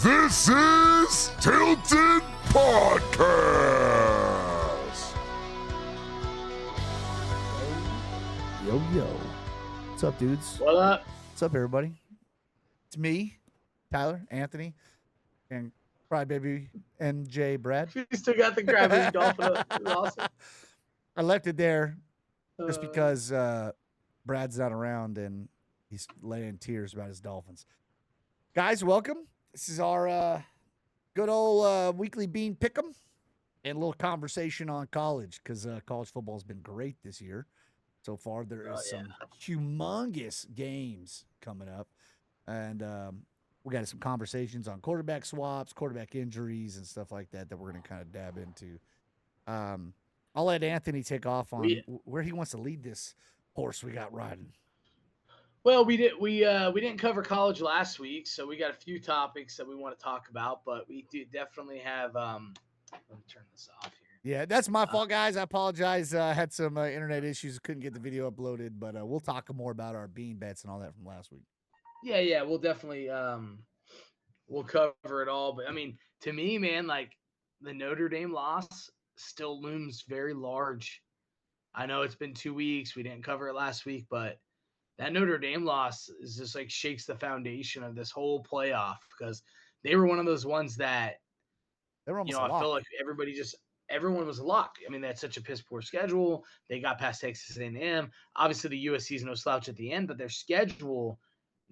This is Tilted Podcast. Yo. What's up, dudes? What up? What's up, everybody? It's me, Tyler, Anthony, and Crybaby NJ Brad. You still got the gravity dolphin up. That's awesome. I left it there just because Brad's not around and he's laying tears about his Dolphins. Guys, welcome. This is our good old weekly bean pick'em and a little conversation on college because college football has been great this year. So far, there is some humongous games coming up. And we got some conversations on quarterback swaps, quarterback injuries, and stuff like that we're going to kind of dab into. I'll let Anthony take off on where he wants to lead this horse we got riding. Well, we didn't cover college last week, so we got a few topics that we want to talk about, but we do definitely have let me turn this off here. Yeah, that's my fault, guys. I apologize. I had some internet issues, couldn't get the video uploaded, but we'll talk more about our bean bets and all that from last week. Yeah, we'll definitely we'll cover it all. But I mean, to me, man, like the Notre Dame loss still looms very large. I know it's been 2 weeks. We didn't cover it last week, but that Notre Dame loss is just like shakes the foundation of this whole playoff because they were one of those ones that they were almost I feel like everyone was a lock. I mean, that's such a piss poor schedule. They got past Texas A&M. Obviously, the USC is no slouch at the end, but their schedule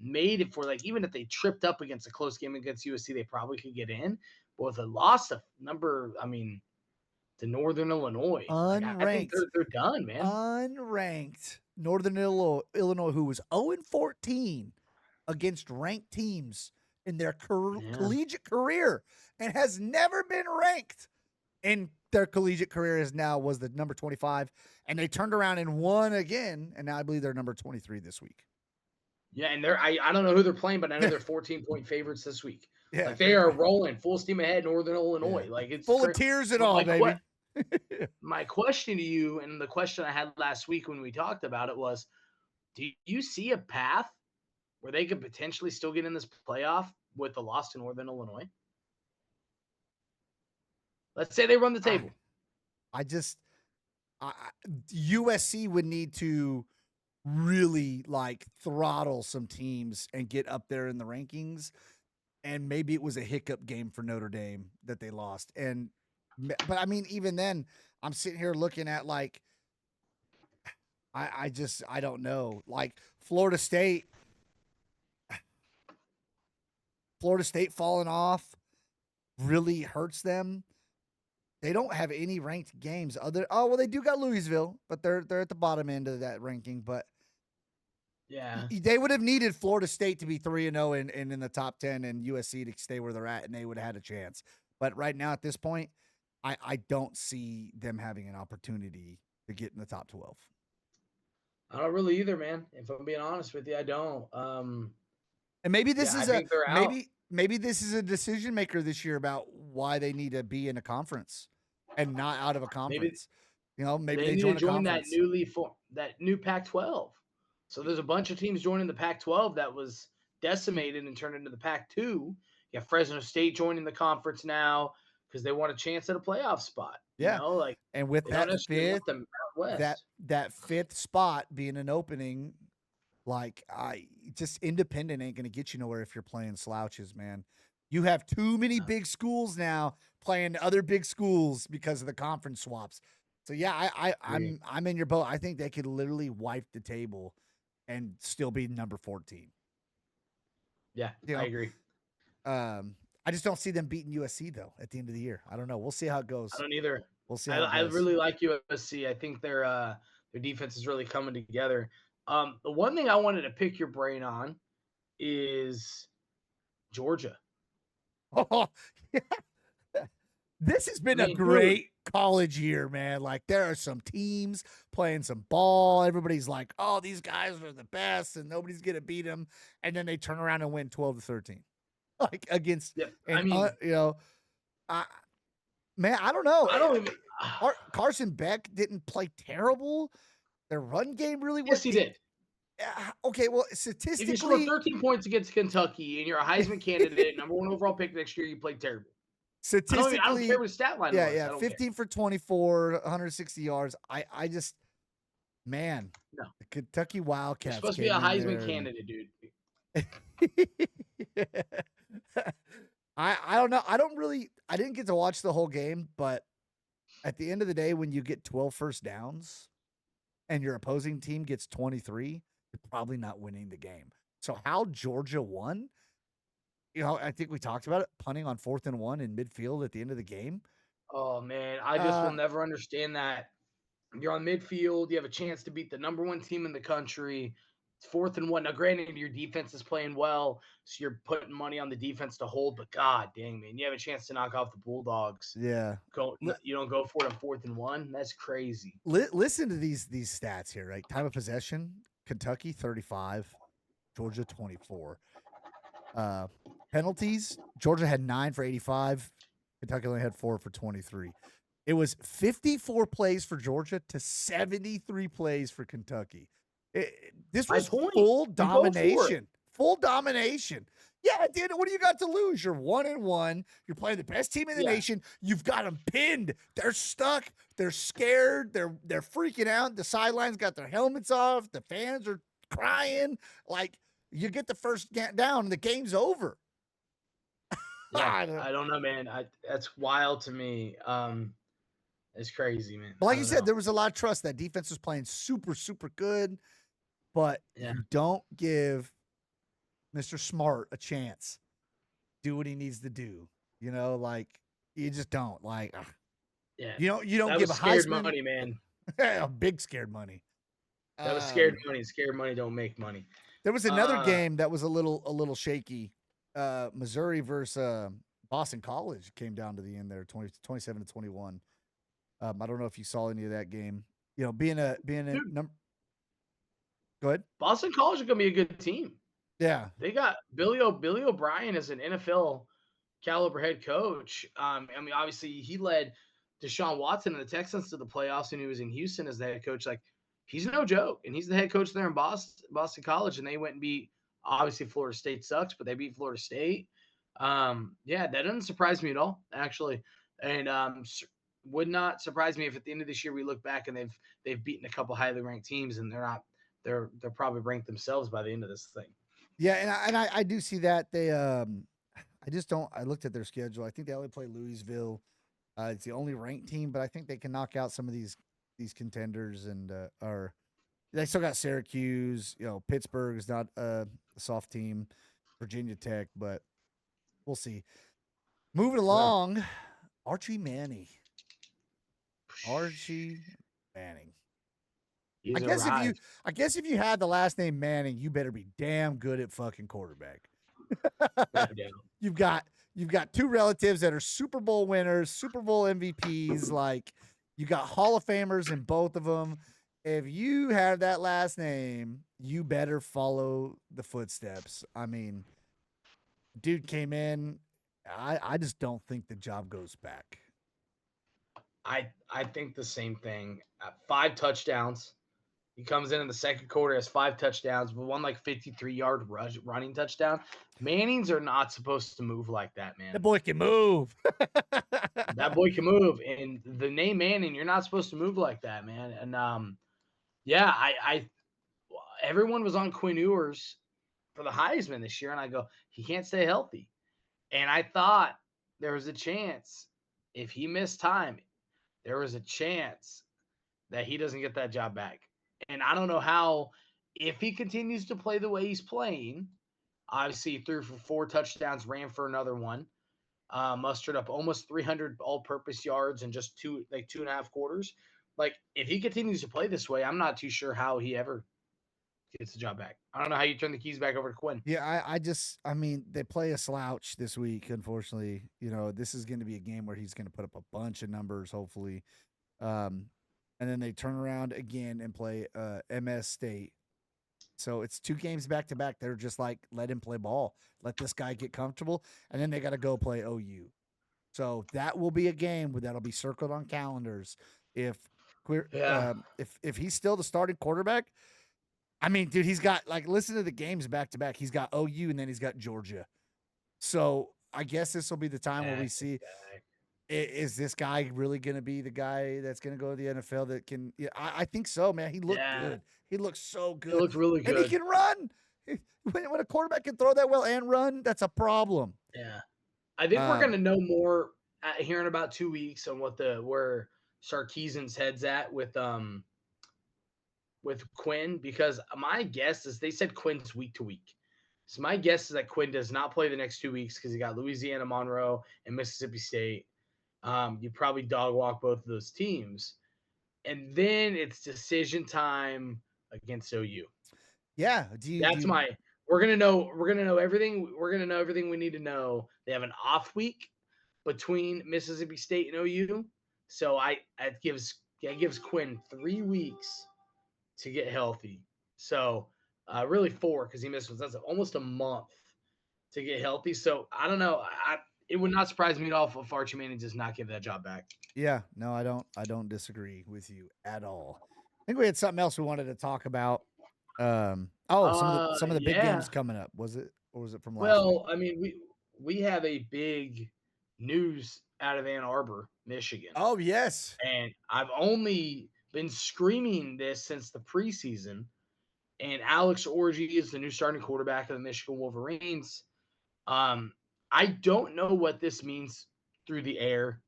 made it for like even if they tripped up against a close game against USC, they probably could get in. But with a loss to Northern Illinois, unranked, I think they're done, man. Unranked Northern Illinois, who was 0-14 against ranked teams in their collegiate career and has never been ranked in their collegiate career was the number 25, and they turned around and won again, and now I believe they're number 23 this week. Yeah, and I don't know who they're playing, but I know they're 14-point favorites this week. Yeah, like they are rolling full steam ahead, Northern Illinois. Yeah. Like it's full of tears and all, baby. My question to you, and the question I had last week when we talked about it was, do you see a path where they could potentially still get in this playoff with the loss to Northern Illinois? Let's say they run the table. USC would need to really like throttle some teams and get up there in the rankings. And maybe it was a hiccup game for Notre Dame that they lost. But I mean, even then, I'm sitting here looking at like, I don't know. Like Florida State falling off really hurts them. They don't have any ranked games they do got Louisville, but they're at the bottom end of that ranking. But yeah, they would have needed Florida State to be 3-0 and in the top 10 and USC to stay where they're at, and they would have had a chance. But right now at this point, I don't see them having an opportunity to get in the top 12. I don't really either, man. If I'm being honest with you, I don't. And maybe this is maybe this is a decision maker this year about why they need to be in a conference and not out of a conference. Maybe they join that new Pac-12. So there's a bunch of teams joining the Pac-12 that was decimated and turned into the Pac-2. You have Fresno State joining the conference now because they want a chance at a playoff spot. Yeah, and with that fifth spot being an opening, like independent ain't gonna get you nowhere if you're playing slouches, man. You have too many big schools now playing other big schools because of the conference swaps. So yeah, I'm in your boat. I think they could literally wipe the table and still be number 14. Yeah, I agree. I just don't see them beating USC though at the end of the year. I don't know. We'll see how it goes. I don't either. We'll see. I really like USC. I think their defense is really coming together. The one thing I wanted to pick your brain on is Georgia. Oh, yeah. This has been a great college year, man. Like there are some teams playing some ball. Everybody's like, "Oh, these guys are the best, and nobody's gonna beat them." And then they turn around and win 12-13, like against. Yeah, man, I don't know. I don't even. Carson Beck didn't play terrible. Their run game really was. Yes, he did. Okay, well, If you score statistically, 13 points against Kentucky and you're a Heisman candidate, number one overall pick next year, you played terrible. I don't care statistically, what his stat line yeah, was. yeah, I don't care. 15 for 24, 160 yards. I just, man, No. the Kentucky You're Wildcats supposed to be came a in Heisman there candidate, dude. I don't know. I didn't get to watch the whole game, but at the end of the day, when you get 12 first downs and your opposing team gets 23, you're probably not winning the game. So how Georgia won, I think we talked about it, punting on 4th and 1 in midfield at the end of the game. Oh man, I just will never understand that. You're on midfield. You have a chance to beat the number one team in the country. It's 4th and 1. Now, granted, your defense is playing well, so you're putting money on the defense to hold. But god dang, man, you have a chance to knock off the Bulldogs. Yeah. You don't go for it on 4th and 1. That's crazy. Listen to these stats here, right? Time of possession: Kentucky 35, Georgia 24. Penalties: Georgia had 9 for 85. Kentucky only had 4 for 23. It was 54 plays for Georgia to 73 plays for Kentucky. This was full domination. Full domination. Yeah, dude, what do you got to lose? You're 1-1. You're playing the best team in the nation. You've got them pinned. They're stuck. They're scared. They're freaking out. The sidelines got their helmets off. The fans are crying. Like, you get the first down and the game's over. Yeah, I don't know, man. That's wild to me. It's crazy, man. But like you said, there was a lot of trust. That defense was playing super, super good. But you don't give Mr. Smart a chance. Do what he needs to do. Like, you just don't. Like, you don't give a scared Heisman money, man. A big scared money. That was scared money. Scared money don't make money. There was another game that was a little shaky. Missouri versus Boston College came down to the end there, 27-21. I don't know if you saw any of that game. Being in number. Go ahead. Boston College is gonna be a good team. Yeah, they got Billy O'Brien as an NFL caliber head coach. I mean, obviously he led Deshaun Watson and the Texans to the playoffs when he was in Houston as the head coach. Like, he's no joke, and he's the head coach there in Boston College, and they went and beat. Obviously, Florida State sucks, but they beat Florida State. Yeah, that doesn't surprise me at all, actually, and would not surprise me if at the end of this year we look back and they've beaten a couple highly ranked teams, and they're probably ranked themselves by the end of this thing. Yeah, and I do see that they I just don't. I looked at their schedule. I think they only play Louisville. It's the only ranked team, but I think they can knock out some of these contenders and they still got Syracuse. Pittsburgh is not a soft team. Virginia Tech, but we'll see. Moving along, Archie Manning. I guess if you had the last name Manning, you better be damn good at fucking quarterback. You've got 2 relatives that are Super Bowl winners, Super Bowl MVPs. Like, you got Hall of Famers in both of them. If you have that last name, you better follow the footsteps. I mean, dude came in. I just don't think the job goes back. I think the same thing. 5 touchdowns. He comes in the second quarter, has 5 touchdowns, but one 53-yard running touchdown. Mannings are not supposed to move like that, man. That boy can move. That boy can move. And the name Manning, you're not supposed to move like that, man. And yeah, everyone was on Quinn Ewers for the Heisman this year, and I go, he can't stay healthy. And I thought there was a chance if he missed time, there was a chance that he doesn't get that job back. And I don't know how, if he continues to play the way he's playing, obviously he threw for 4 touchdowns, ran for another one, mustered up almost 300 all-purpose yards in just 2.5 quarters. Like, if he continues to play this way, I'm not too sure how he ever gets the job back. I don't know how you turn the keys back over to Quinn. Yeah, I mean, they play a slouch this week, unfortunately. This is going to be a game where he's going to put up a bunch of numbers, hopefully. And then they turn around again and play MS State. So it's 2 games back to back. They're just like, let him play ball. Let this guy get comfortable. And then they got to go play OU. So that will be a game that'll be circled on calendars. If he's still the starting quarterback, I mean, dude, he's got like listen to the games back to back. He's got OU and then he's got Georgia. So I guess this will be the time where we see is this guy really going to be the guy that's going to go to the NFL that can? Yeah, I think so, man. He looked good. He looks so good. He looked really good, and he can run. When a quarterback can throw that well and run, that's a problem. Yeah, I think we're going to know more here in about 2 weeks on where Sarkisian's head's at with Quinn, because my guess is they said Quinn's week to week. So my guess is that Quinn does not play the next 2 weeks because he got Louisiana Monroe and Mississippi State. You probably dog walk both of those teams, and then it's decision time against OU. Yeah, we're gonna know everything. We're gonna know everything we need to know. They have an off week between Mississippi State and OU, so it gives Quinn 3 weeks to get healthy. So really 4 because he missed. That's almost a month to get healthy. So I don't know. It would not surprise me at all if Archie Manning does not give that job back. Yeah, no, I don't disagree with you at all. I think we had something else we wanted to talk about. Some of the big games coming up. Was it from last week? I mean, we have a big news out of Ann Arbor, Michigan. Oh, yes. And I've only been screaming this since the preseason. And Alex Orji is the new starting quarterback of the Michigan Wolverines. I don't know what this means through the air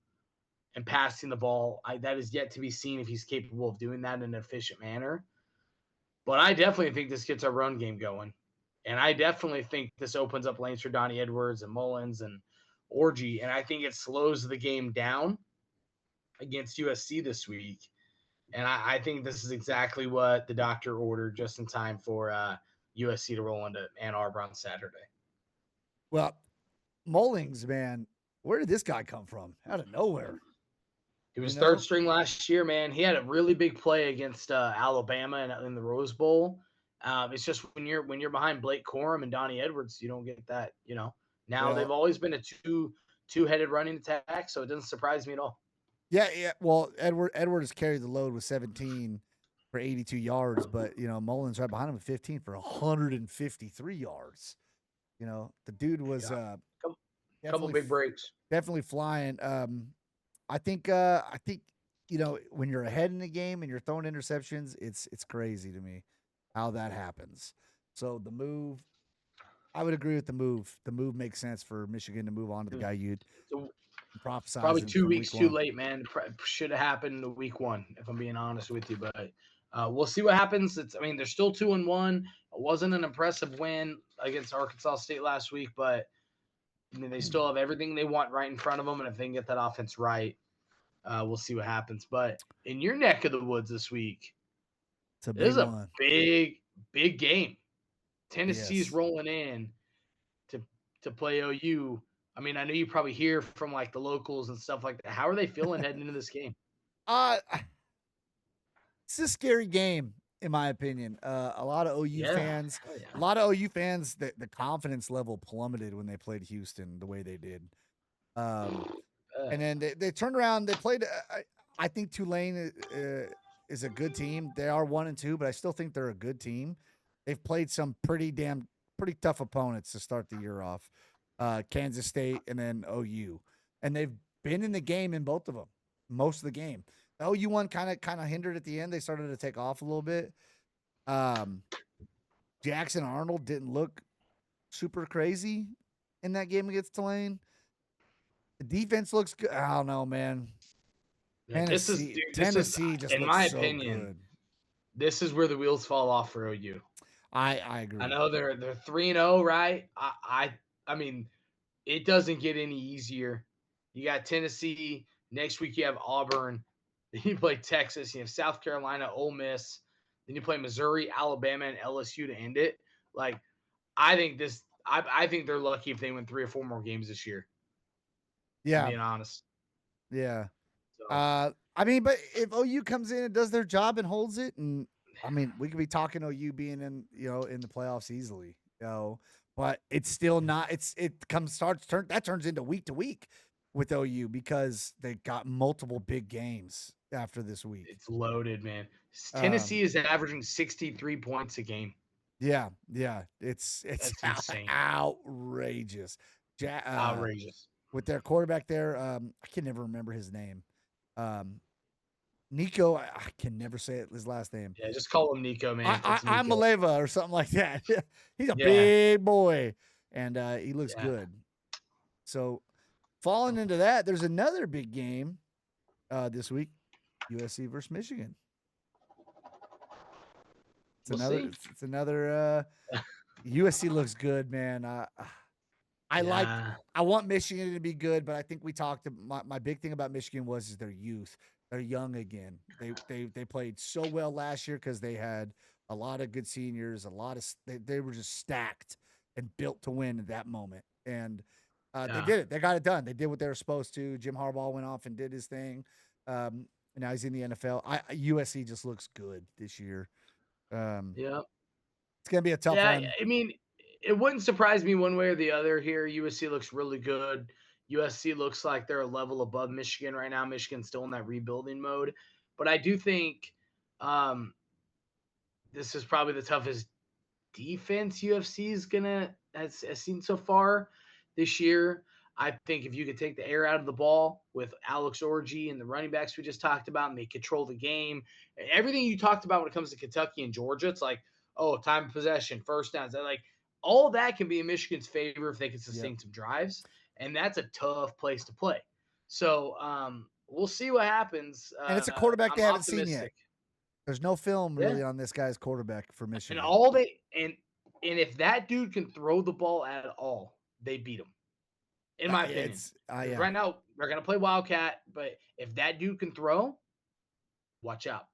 and passing the ball. That is yet to be seen if he's capable of doing that in an efficient manner. But I definitely think this gets our run game going. And I definitely think this opens up lanes for Donnie Edwards and Mullins and Orji. And I think it slows the game down against USC this week. And I think this is exactly what the doctor ordered just in time for USC to roll into Ann Arbor on Saturday. Well, Mullings, man, where did this guy come from? Out of nowhere. He was third string last year, man. He had a really big play against Alabama in the Rose Bowl. It's just when you're behind Blake Corum and Donnie Edwards, you don't get that. Now they've always been a two-headed running attack, so it doesn't surprise me at all. Yeah. Well, Edwards carried the load with 17 for 82 yards, but Mullins right behind him with 15 for 153 yards. The dude was couple big breaks, definitely flying. I think when you're ahead in the game and you're throwing interceptions, it's crazy to me how that happens. So the move, I would agree with the move. The move makes sense for Michigan to move on to the guy you'd prophesize. Probably 2 weeks too late, man. Should have happened week 1, if I'm being honest with you. But we'll see what happens. They're still 2-1. It wasn't an impressive win against Arkansas State last week, but they still have everything they want right in front of them. And if they can get that offense right, we'll see what happens. But in your neck of the woods this week, it's a big game. Tennessee's rolling in to play OU. I know you probably hear from like the locals and stuff like that. How are they feeling heading into this game? It's a scary game, in my opinion. A lot of OU fans, the confidence level plummeted when they played Houston the way they did. And then they turned around. They played. I think Tulane is a good team. They are 1-2, but I still think they're a good team. They've played some pretty tough opponents to start the year off. Kansas State and then OU, and they've been in the game in both of them most of the game. The OU one kind of hindered at the end. They started to take off a little bit. Jackson Arnold didn't look super crazy in that game against Tulane. The defense looks good. I don't know, man. Tennessee just in my opinion, this is where the wheels fall off for OU. I agree. I know they're 3-0, right? I mean, it doesn't get any easier. You got Tennessee. Next week you have Auburn. Then you play Texas. You have South Carolina, Ole Miss. Then you play Missouri, Alabama, and LSU to end it. Like, I think they're lucky if they win 3 or 4 more games this year. Yeah, being honest. Yeah. So. But if OU comes in and does their job and holds it, and we could be talking OU being in the playoffs easily. But it's still not. That turns into week to week. with OU because they got multiple big games after this week. It's loaded, man. Um, Tennessee is averaging 63 points a game. Yeah, it's That's insane. outrageous. Outrageous. With their quarterback there, I can never remember his name. Nico, I can never say his last name. Yeah, just call him Nico, man. It's I'm Nico. Maleva or something like that. He's a Yeah. big boy, and he looks Yeah. good. So, falling into that, there's another big game this week: USC versus Michigan. We'll see. It's another. USC looks good, man. I want Michigan to be good, but I think we talked. My big thing about Michigan is their youth. They're young again. They played so well last year because they had a lot of good seniors. They were just stacked and built to win at that moment, and they did it. They got it done. They did what they were supposed to. Jim Harbaugh went off and did his thing. And now he's in the NFL. USC just looks good this year. Yeah. It's gonna be a tough one. I mean, it wouldn't surprise me one way or the other here. USC looks really good. USC looks like they're a level above Michigan right now. Michigan's still in that rebuilding mode. But I do think this is probably the toughest defense UFC has seen so far this year. I think if you could take the air out of the ball with Alex Orji and the running backs we just talked about, and they control the game, everything you talked about when it comes to Kentucky and Georgia, it's like, oh, time of possession, first downs. Like all that can be in Michigan's favor if they can sustain some drives, and that's a tough place to play. So we'll see what happens. And it's a quarterback they haven't seen yet. There's no film really on this guy's quarterback for Michigan. And if that dude can throw the ball at all, they beat him. In my opinion. Right now, they're going to play Wildcat, but if that dude can throw, watch out.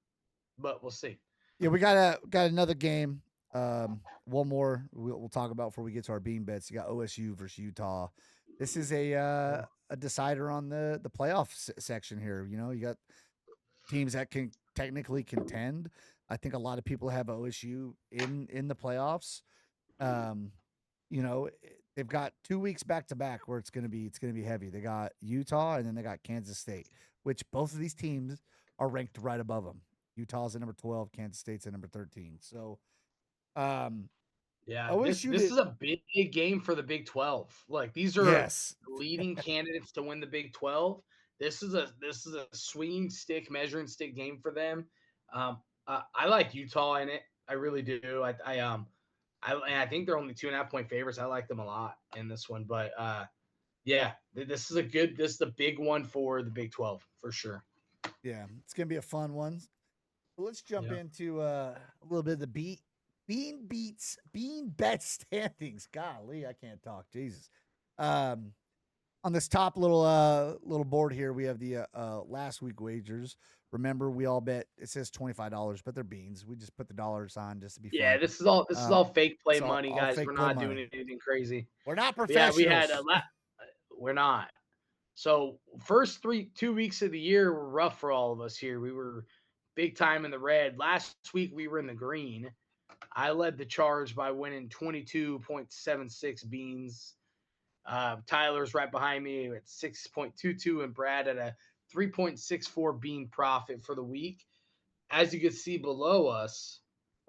But we'll see. Yeah, we got another game. One more we'll talk about before we get to our bean bets. You got OSU versus Utah. This is a decider on the playoff section here. You know, you got teams that can technically contend. I think a lot of people have OSU in the playoffs. You know, they've got 2 weeks back to back where it's gonna be heavy. They got Utah and then they got Kansas State, which both of these teams are ranked right above them. Utah's at number 12, Kansas State's at number 13. So, OSU this is a big game for the Big 12. Like these are leading candidates to win the Big 12. This is a swinging stick, measuring stick game for them. I like Utah in it. I really do. I think they're only 2.5 point favorites. I like them a lot in this one, but this is the big one for the Big 12 for sure. Yeah, it's gonna be a fun one. So let's jump into a little bit of the bean bet standings. Golly, I can't talk. Jesus. On this top little board here, we have the last week wagers. Remember, we all bet. It says $25, but they're beans. We just put the dollar sign just to be fun. Yeah, this is all fake play money, guys. We're not doing anything crazy. We're not professionals. Yeah, we're not. So first 2 weeks of the year were rough for all of us here. We were big time in the red. Last week we were in the green. I led the charge by winning 22.76 beans. Tyler's right behind me at 6.22 and Brad at a 3.64 bean profit for the week. As you can see below us,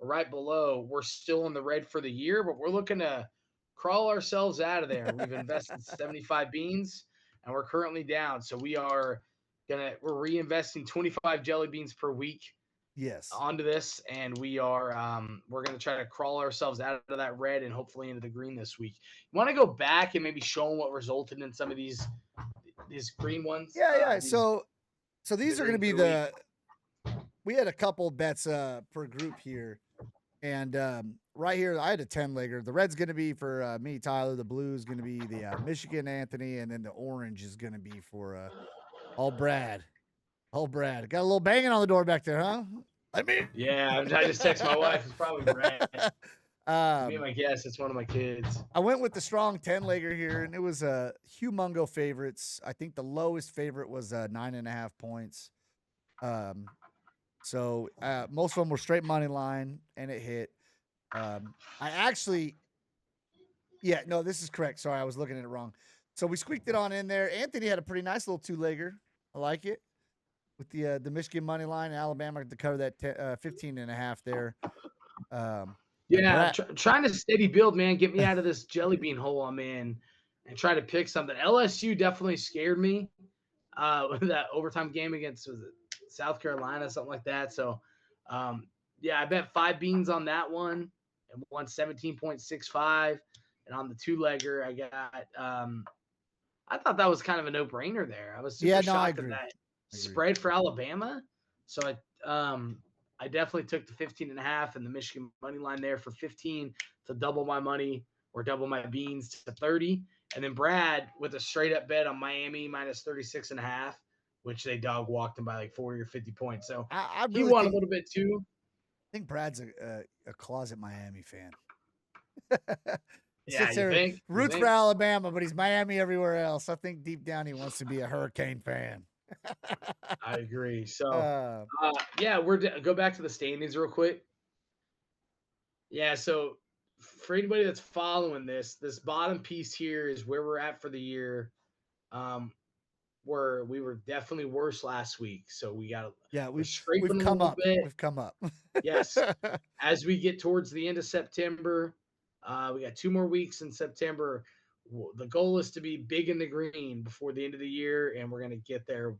right below, we're still in the red for the year, but we're looking to crawl ourselves out of there. We've invested 75 beans and we're currently down. So we're reinvesting 25 jelly beans per week. Yes. Onto this, and we're going to try to crawl ourselves out of that red and hopefully into the green this week. You want to go back and maybe show them what resulted in some of these green ones? Yeah. So these are going to be we had a couple bets per group here, and right here I had a 10-legger. The red's going to be for me, Tyler. The blue is going to be the Michigan Anthony, and then the orange is going to be for all Brad. Oh, Brad. Got a little banging on the door back there, huh? Yeah, I just texted my wife. It's probably Brad. Me and my guess, it's one of my kids. I went with the strong 10-legger here, and it was humongo favorites. I think the lowest favorite was 9.5 points. So most of them were straight money line, and it hit. This is correct. Sorry, I was looking at it wrong. So we squeaked it on in there. Anthony had a pretty nice little 2-legger. I like it. With the Michigan money line, Alabama to cover that 15.5 there. Yeah, Brad, trying to steady build, man. Get me out of this jelly bean hole I'm in, and try to pick something. LSU definitely scared me. With that overtime game against was it South Carolina, something like that. So, yeah, I bet 5 beans on that one and won 17.65. And on the 2-legger, I got. I thought that was kind of a no-brainer there. I was super I shocked at agree. that spread for Alabama. So I definitely took the 15.5 and the Michigan money line there for 15 to double my money or double my beans to 30. And then Brad with a straight up bet on Miami minus 36.5, which they dog walked him by like 40 or 50 points. So I he really won a little bit too. I think Brad's a closet Miami fan. Yeah, you think? Roots for Alabama, but he's Miami everywhere else. I think deep down he wants to be a Hurricane fan. I agree. So, yeah, go back to the standings real quick. Yeah, so for anybody that's following this bottom piece here is where we're at for the year. Where we were definitely worse last week, so we're scraping we've come a little up. bit. We've come up. Yes, as we get towards the end of September, we got 2 more weeks in September. The goal is to be big in the green before the end of the year, and we're gonna get there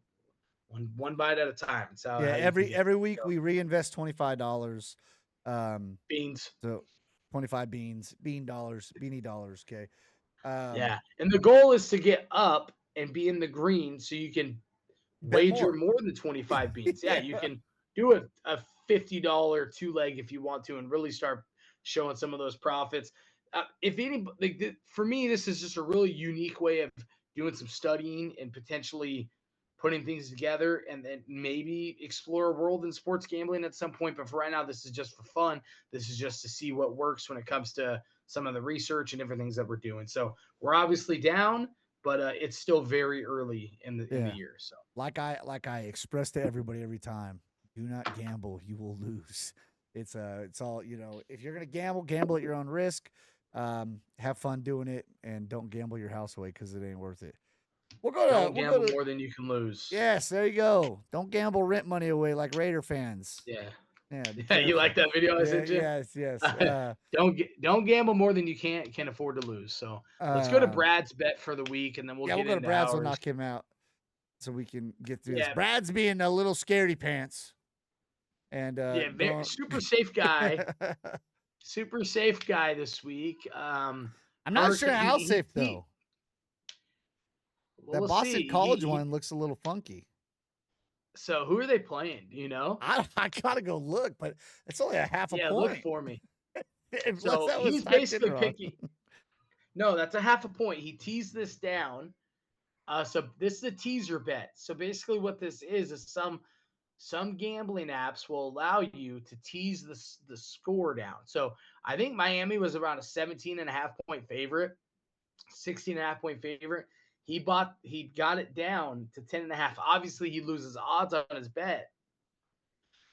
one bite at a time. So every week we reinvest $25. Beans. So 25 beanie dollars. Okay. Yeah, and the goal is to get up and be in the green so you can wager more than 25 beans. Yeah, you can do a $50 2-leg if you want to and really start showing some of those profits. For me, this is just a really unique way of doing some studying and potentially putting things together and then maybe explore a world in sports gambling at some point. But for right now, this is just for fun. This is just to see what works when it comes to some of the research and different things that we're doing. So we're obviously down, but it's still very early in the year. So like I express to everybody every time, do not gamble, you will lose. It's all, if you're gonna gamble at your own risk. Have fun doing it and don't gamble your house away because it ain't worth it. Don't gamble more than you can lose. Yes, there you go. Don't gamble rent money away like Raider fans. Yeah. Yeah, you like that video I sent you? Yes. Don't gamble more than you can afford to lose. So let's go to Brad's bet for the week, and then we'll go to Brad's. We'll knock him out so we can get through this. Brad's being a little scaredy pants, and very super safe guy. Super safe guy this week. I'm not sure how safe though. That Boston College one looks a little funky. So who are they playing? Do you know? I gotta go look, but it's only a half a point. Yeah, look for me. So he's basically picking. No, that's a half a point. He teased this down. So this is a teaser bet. So basically, what this is some gambling apps will allow you to tease the score down. So I think Miami was around a 17.5 point favorite, 16.5 point favorite. He got it down to 10.5. Obviously, he loses odds on his bet.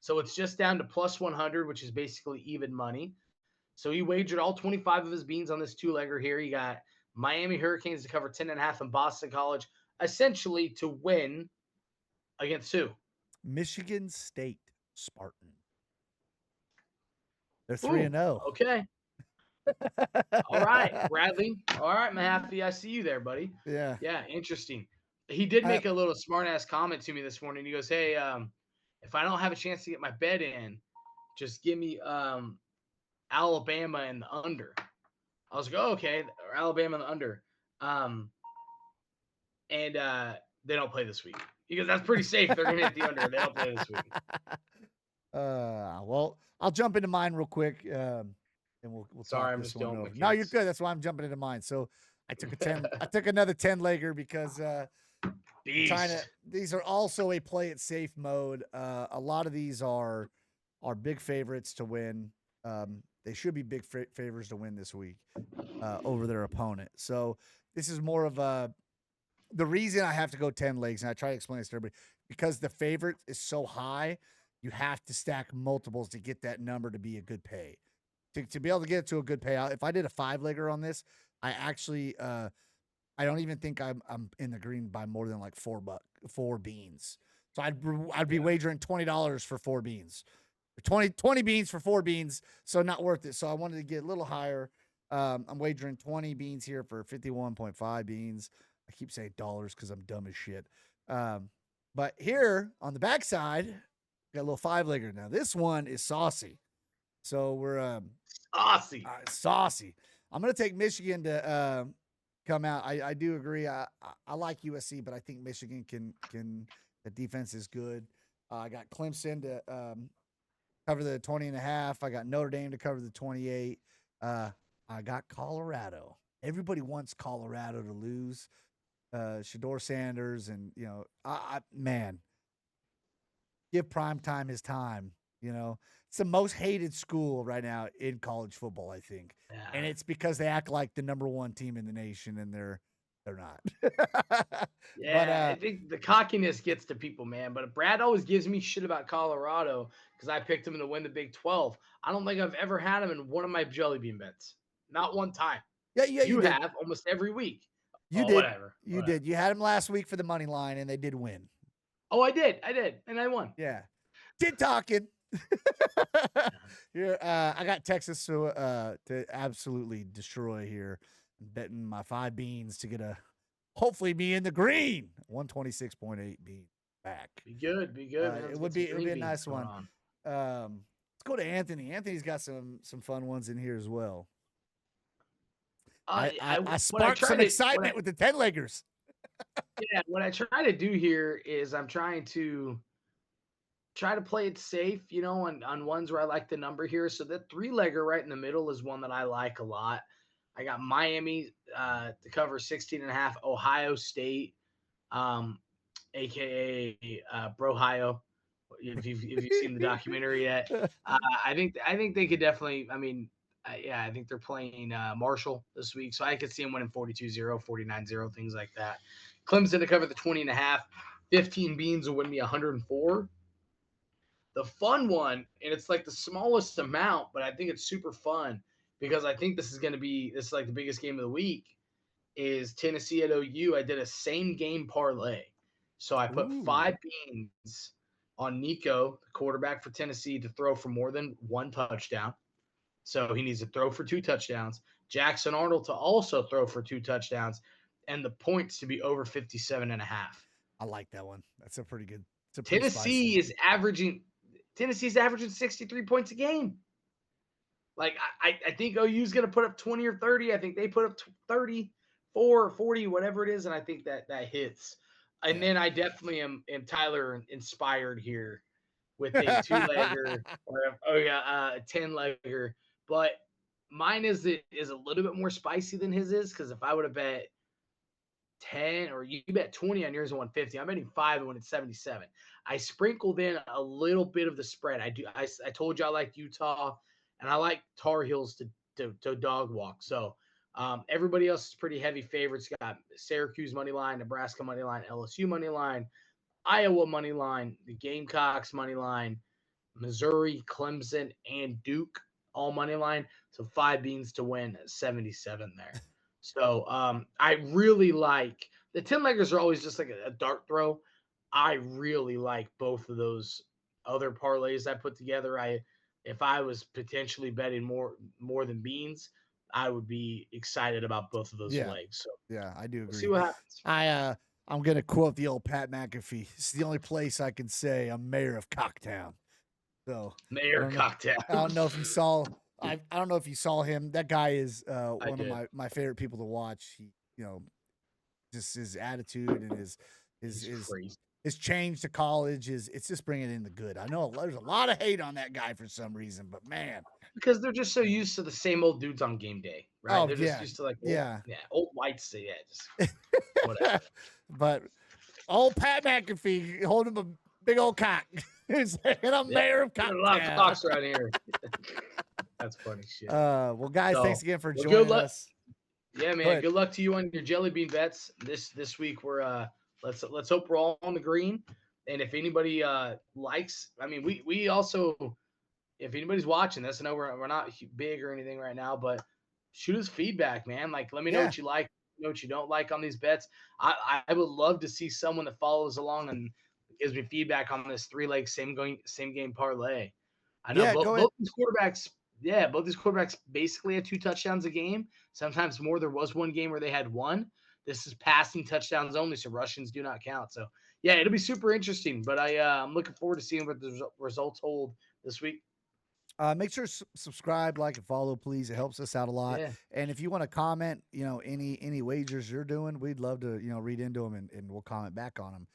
So it's just down to plus 100, which is basically even money. So he wagered all 25 of his beans on this 2-legger here. He got Miami Hurricanes to cover 10.5 and Boston College, essentially to win against who? Michigan State Spartan. They're 3-0. Okay. All right, Bradley. All right, Mahaffey. I see you there, buddy. Yeah. Yeah, interesting. He did make a little smart-ass comment to me this morning. He goes, hey, if I don't have a chance to get my bet in, just give me Alabama and the under. I was like, oh, okay, or Alabama and the under. And they don't play this week. Because that's pretty safe. They're going to hit the under. They don't play this week. Well, I'll jump into mine real quick. And we'll Sorry, talk I'm this just one doing over. my No, you're kids. good. That's why I'm jumping into mine. So I took another 10-legger because these are also a play it safe mode. A lot of these are big favorites to win. They should be big favors to win this week over their opponent. So this is more of the reason I have to go 10 legs, and I try to explain this to everybody, because the favorite is so high, you have to stack multiples to get that number to be a good pay. To be able to get it to a good payout. If I did a 5-legger on this, I actually I don't even think I'm in the green by more than like $4 beans. So I'd be wagering $20 for 4 beans. 20 beans for 4 beans, so not worth it. So I wanted to get a little higher. I'm wagering 20 beans here for 51.5 beans. I keep saying dollars because I'm dumb as shit. But here on the backside, got a little 5-legger. Now this one is saucy. So we're Saucy. saucy. I'm gonna take Michigan to come out. I do agree. I like USC, but I think Michigan can. The defense is good. I got Clemson to cover the 20.5. I got Notre Dame to cover the 28. I got Colorado. Everybody wants Colorado to lose. Shedeur Sanders, and man, give primetime his time. It's the most hated school right now in college football, I think, and it's because they act like the number 1 team in the nation, and they're not. Yeah, I think the cockiness gets to people, man. But Brad always gives me shit about Colorado because I picked him to win the Big 12. I don't think I've ever had him in one of my jelly bean bets. Not one time. Yeah, you did. have almost every week. You did. Whatever. You did. You had him last week for the money line, and they did win. Oh, I did, and I won. Yeah, did talking. Here, I got Texas to absolutely destroy here. I'm betting my 5 beans to get hopefully be in the green. 126.8 beans back. Be good. It would be a nice one. Let's go to Anthony. Anthony's got some fun ones in here as well. I sparked some excitement with the 10-leggers. Yeah, what I try to do here is I'm trying to play it safe, on ones where I like the number here. So that 3-legger right in the middle is one that I like a lot. I got Miami to cover 16.5, Ohio State, aka Brohio. If you've seen the documentary yet, I think they could definitely. I mean, I think they're playing Marshall this week, so I could see them winning 42-0, 49-0, things like that. Clemson to cover the 20.5, 15 beans will win me 104. The fun one, and it's like the smallest amount, but I think it's super fun because I think this is like the biggest game of the week, is Tennessee at OU. I did a same game parlay. So I put 5 beans on Nico, the quarterback for Tennessee, to throw for more than 1 touchdown. So he needs to throw for 2 touchdowns. Jackson Arnold to also throw for 2 touchdowns, and the points to be over 57.5. I like that one. That's a pretty good. Tennessee's averaging 63 points a game. Like, I think OU's going to put up 20 or 30. I think they put up 34 or 40, whatever it is, and I think that hits. And then I definitely am Tyler inspired here with a 2-legger or a 10-legger. But mine is a little bit more spicy than his is, because if I would have bet 10 or you bet 20 on yours at 150, I'm betting 5 when it's 77. I sprinkled in a little bit of the spread. I told you I like Utah, and I like Tar Heels to dog walk. So everybody else is pretty heavy favorites. Got Syracuse money line, Nebraska money line, LSU money line, Iowa money line, the Gamecocks money line, Missouri, Clemson, and Duke all money line. So 5 beans to win 77 there. So I really like the 10-leggers are always just like a dart throw. I really like both of those other parlays I put together. If I was potentially betting more than beans, I would be excited about both of those legs. So yeah, I do agree. We'll see what happens. I'm gonna quote the old Pat McAfee. It's the only place I can say I'm mayor of Cocktown. So Mayor of Cocktown. I don't know if you saw. I don't know if you saw him. That guy is one of my favorite people to watch. He, just his attitude and his change to college it's just bringing in the good. I know there's a lot of hate on that guy for some reason, but man, because they're just so used to the same old dudes on game day, right? Oh, they're just used to like old whites. Just whatever. But old Pat McAfee holding a big old cock. He's saying I'm mayor of Cocktown. A lot of cocks right here. That's funny shit. Well, guys, thanks again for joining us. Yeah, man. Good luck to you on your jelly bean bets this week. We're let's hope we're all on the green. And if anybody likes, I mean, we also, if anybody's watching this, I know we're not big or anything right now, but shoot us feedback, man. Like, let me know what you like know what you don't like on these bets. I would love to see someone that follows along and gives me feedback on this 3-leg same game parlay. I know Yeah, go ahead. both these quarterbacks. Yeah, both these quarterbacks basically had 2 touchdowns a game. Sometimes more. There was one game where they had 1. This is passing touchdowns only, so Russians do not count. So yeah, it'll be super interesting. But I'm looking forward to seeing what the results hold this week. Make sure to subscribe, like, and follow, please. It helps us out a lot. Yeah. And if you want to comment, any wagers you're doing, we'd love to, read into them and we'll comment back on them.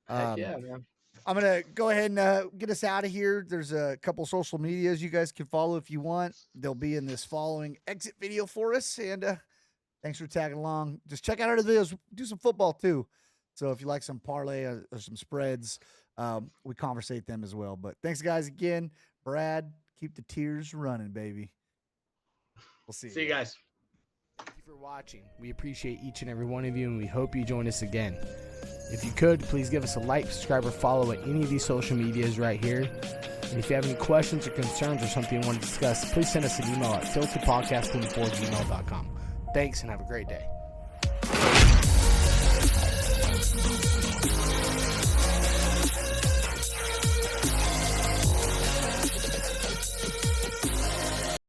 Heck yeah, man. I'm going to go ahead and get us out of here. There's a couple social medias you guys can follow if you want. They'll be in this following exit video for us. And thanks for tagging along. Just check out our videos. Do some football too. So if you like some parlay or some spreads, we conversate them as well. But thanks, guys, again. Brad, keep the tears running, baby. We'll see you. See you guys. Thank you for watching. We appreciate each and every one of you, and we hope you join us again. If you could, please give us a like, subscribe, or follow at any of these social medias right here. And if you have any questions or concerns or something you want to discuss, please send us an email at tiltedpodcast24@gmail.com. Thanks, and have a great day.